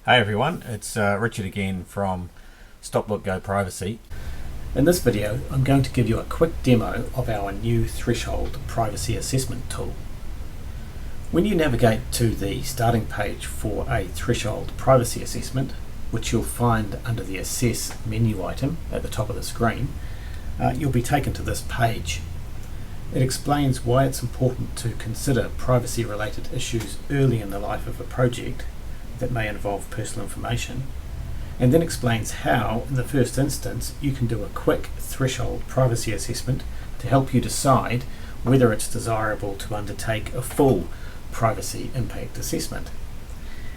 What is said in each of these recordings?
Hey everyone, it's Richard again from StopLookGo Privacy. In this video, I'm going to give you a quick demo of our new threshold privacy assessment tool. When you navigate to the starting page for a threshold privacy assessment, which you'll find under the Assess menu item at the top of the screen, you'll be taken to this page. It explains why it's important to consider privacy-related issues early in the life of a project that may involve personal information, and then explains how, in the first instance, you can do a quick threshold privacy assessment to help you decide whether it's desirable to undertake a full privacy impact assessment.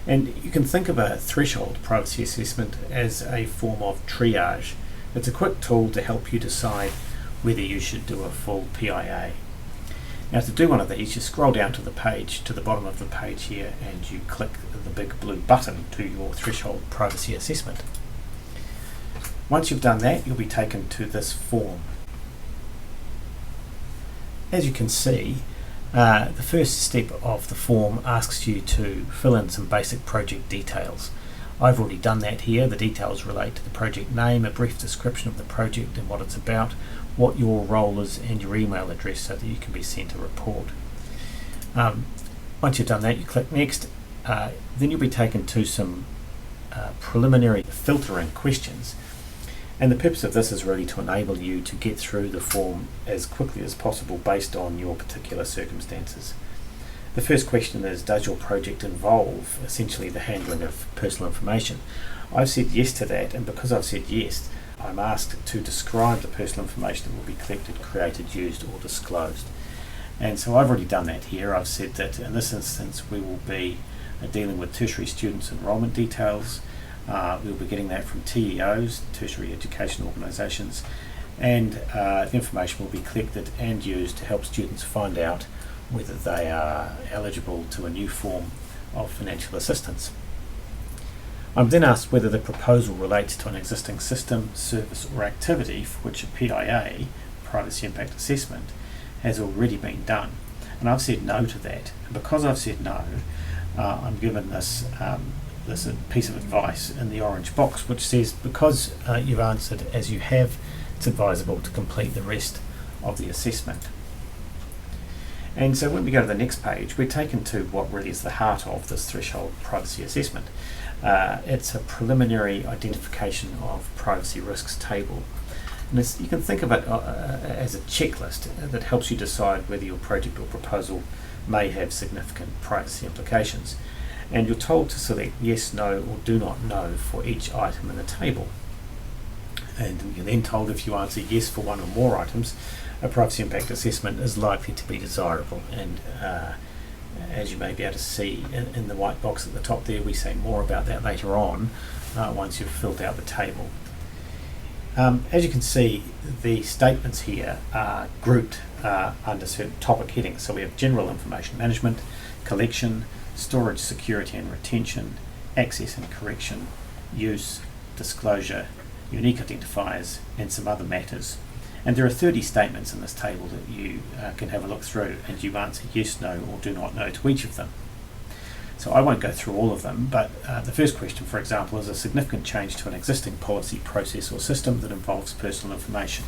And you can think of a threshold privacy assessment as a form of triage. It's a quick tool to help you decide whether you should do a full PIA. Now, to do one of these, you scroll down to the page, to the bottom of the page here, and you click the big blue button to your threshold privacy assessment. Once you've done that, you'll be taken to this form. As you can see, the first step of the form asks you to fill in some basic project details. I've already done that here. The details relate to the project name, a brief description of the project and what it's about, what your role is, and your email address so that you can be sent a report. Once you've done that, you click Next. Then you'll be taken to some preliminary filtering questions. And the purpose of this is really to enable you to get through the form as quickly as possible based on your particular circumstances. The first question is, does your project involve essentially the handling of personal information? I've said yes to that, and because I've said yes, I'm asked to describe the personal information that will be collected, created, used, or disclosed. And so I've already done that here. I've said that in this instance we will be dealing with tertiary students' enrolment details. We'll be getting that from TEOs, tertiary education organisations, and the information will be collected and used to help students find out whether they are eligible to a new form of financial assistance. I'm then asked whether the proposal relates to an existing system, service or activity for which a PIA, Privacy Impact Assessment, has already been done. And I've said no to that. And because I've said no, I'm given this piece of advice in the orange box which says, because you've answered as you have, it's advisable to complete the rest of the assessment. And so when we go to the next page, we're taken to what really is the heart of this threshold privacy assessment. It's a preliminary identification of privacy risks table. And you can think of it as a checklist that helps you decide whether your project or proposal may have significant privacy implications. And you're told to select yes, no, or do not know for each item in the table. And you're then told if you answer yes for one or more items, a privacy impact assessment is likely to be desirable. And as you may be able to see in the white box at the top there, we say more about that later on once you've filled out the table. As you can see, the statements here are grouped under certain topic headings. So we have general information management, collection, storage, security and retention, access and correction, use, disclosure, unique identifiers, and some other matters. And there are 30 statements in this table that you can have a look through, and you answer yes, no, or do not know to each of them. So I won't go through all of them, but the first question, for example, is a significant change to an existing policy, process, or system that involves personal information.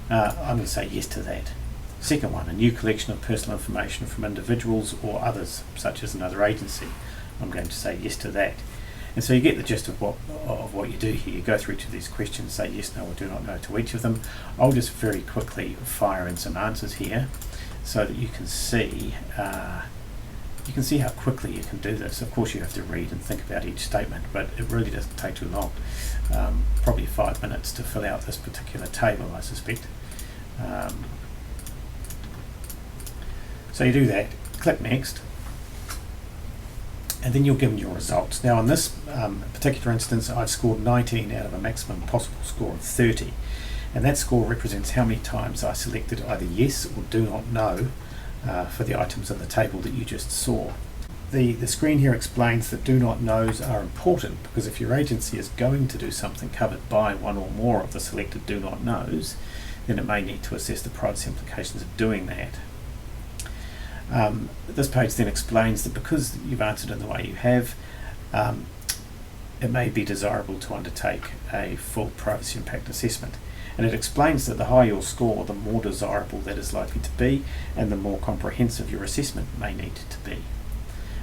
I'm going to say yes to that. Second one, a new collection of personal information from individuals or others, such as another agency. I'm going to say yes to that. And so you get the gist of what you do here. You go through to these questions, say yes, no, or do not know to each of them. I'll just very quickly fire in some answers here so that you can see how quickly you can do this. Of course you have to read and think about each statement, but it really doesn't take too long. Probably 5 minutes to fill out this particular table, I suspect. So you do that, click Next, and then you're given your results. Now in this particular instance, I've scored 19 out of a maximum possible score of 30, and that score represents how many times I selected either yes or do not know for the items in the table that you just saw. The screen here explains that do not knows are important because if your agency is going to do something covered by one or more of the selected do not knows, then it may need to assess the privacy implications of doing that. This page then explains that because you've answered in the way you have, it may be desirable to undertake a full privacy impact assessment. And it explains that the higher your score, the more desirable that is likely to be, and the more comprehensive your assessment may need to be.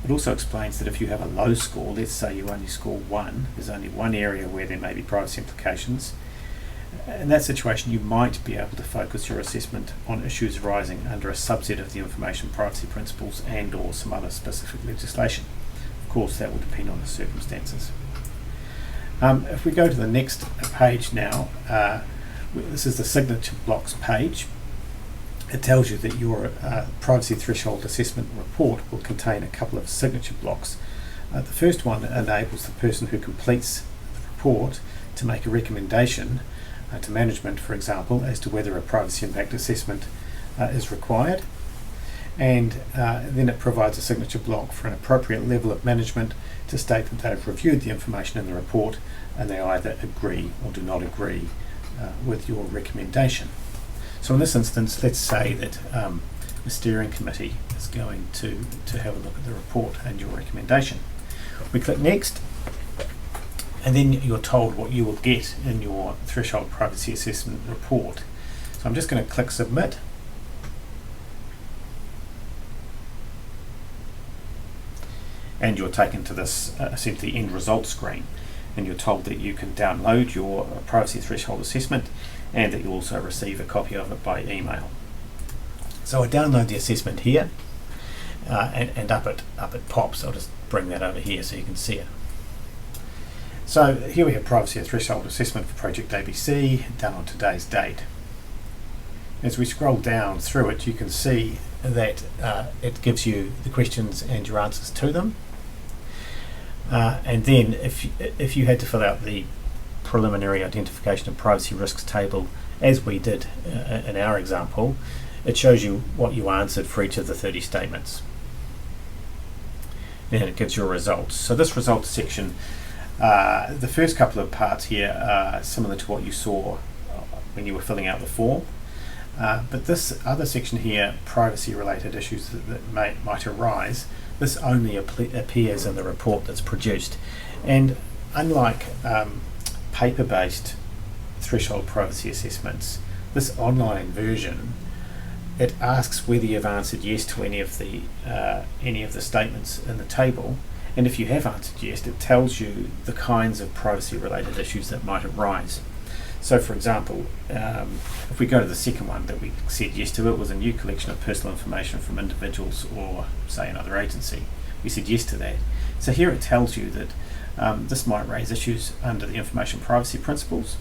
It also explains that if you have a low score, let's say you only score 1, there's only one area where there may be privacy implications. In that situation, you might be able to focus your assessment on issues arising under a subset of the information privacy principles and or some other specific legislation. Of course, that will depend on the circumstances. If we go to the next page now, this is the signature blocks page. It tells you that your privacy threshold assessment report will contain a couple of signature blocks. The first one enables the person who completes the report to make a recommendation to management, for example, as to whether a privacy impact assessment is required. And then it provides a signature block for an appropriate level of management to state that they've reviewed the information in the report and they either agree or do not agree with your recommendation. So in this instance, let's say that the steering committee is going to have a look at the report and your recommendation. We click next, and then you're told what you will get in your threshold privacy assessment report. So I'm just going to click submit. And you're taken to this essentially end result screen, and you're told that you can download your privacy threshold assessment and that you'll also receive a copy of it by email. So I download the assessment here, and up it pops. I'll just bring that over here so you can see it. So here we have privacy threshold assessment for Project ABC, done on today's date. As we scroll down through it, you can see that it gives you the questions and your answers to them. And then if you had to fill out the preliminary identification of privacy risks table, as we did in our example, it shows you what you answered for each of the 30 statements. Then it gives your results. So this results section, the first couple of parts here are similar to what you saw when you were filling out the form. But this other section here, privacy related issues that might arise, this only appears in the report that's produced. And unlike paper-based threshold privacy assessments, this online version, it asks whether you've answered yes to any of the statements in the table, and if you have answered yes, it tells you the kinds of privacy related issues that might arise. So for example, if we go to the second one that we said yes to, it was a new collection of personal information from individuals or say another agency. We said yes to that. So here it tells you that this might raise issues under the information privacy principles,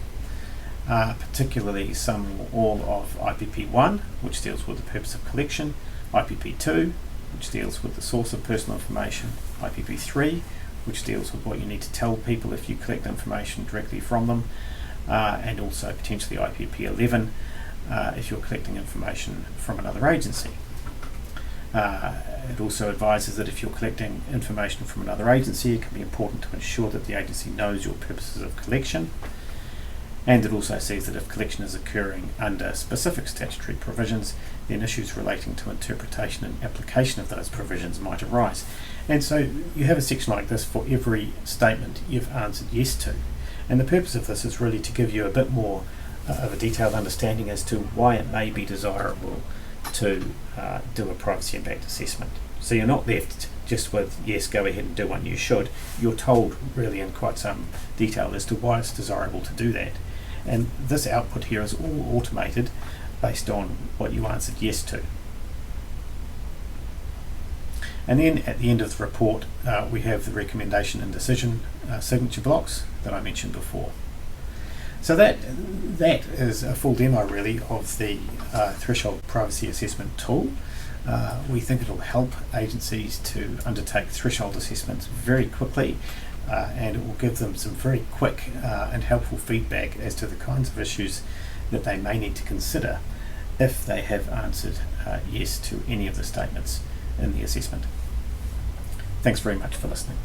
particularly some or all of IPP1, which deals with the purpose of collection, IPP2, which deals with the source of personal information, IPP3, which deals with what you need to tell people if you collect information directly from them, and also potentially IPP11 if you're collecting information from another agency. It also advises that if you're collecting information from another agency, it can be important to ensure that the agency knows your purposes of collection. And it also says that if collection is occurring under specific statutory provisions, then issues relating to interpretation and application of those provisions might arise. And so you have a section like this for every statement you've answered yes to. And the purpose of this is really to give you a bit more of a detailed understanding as to why it may be desirable to do a privacy impact assessment. So you're not left just with, yes, go ahead and do one, you should. You're told really in quite some detail as to why it's desirable to do that. And this output here is all automated based on what you answered yes to. And then at the end of the report, we have the recommendation and decision signature blocks that I mentioned before. So that is a full demo really of the threshold privacy assessment tool. We think it will help agencies to undertake threshold assessments very quickly, and it will give them some very quick and helpful feedback as to the kinds of issues that they may need to consider if they have answered yes to any of the statements in the assessment. Thanks very much for listening.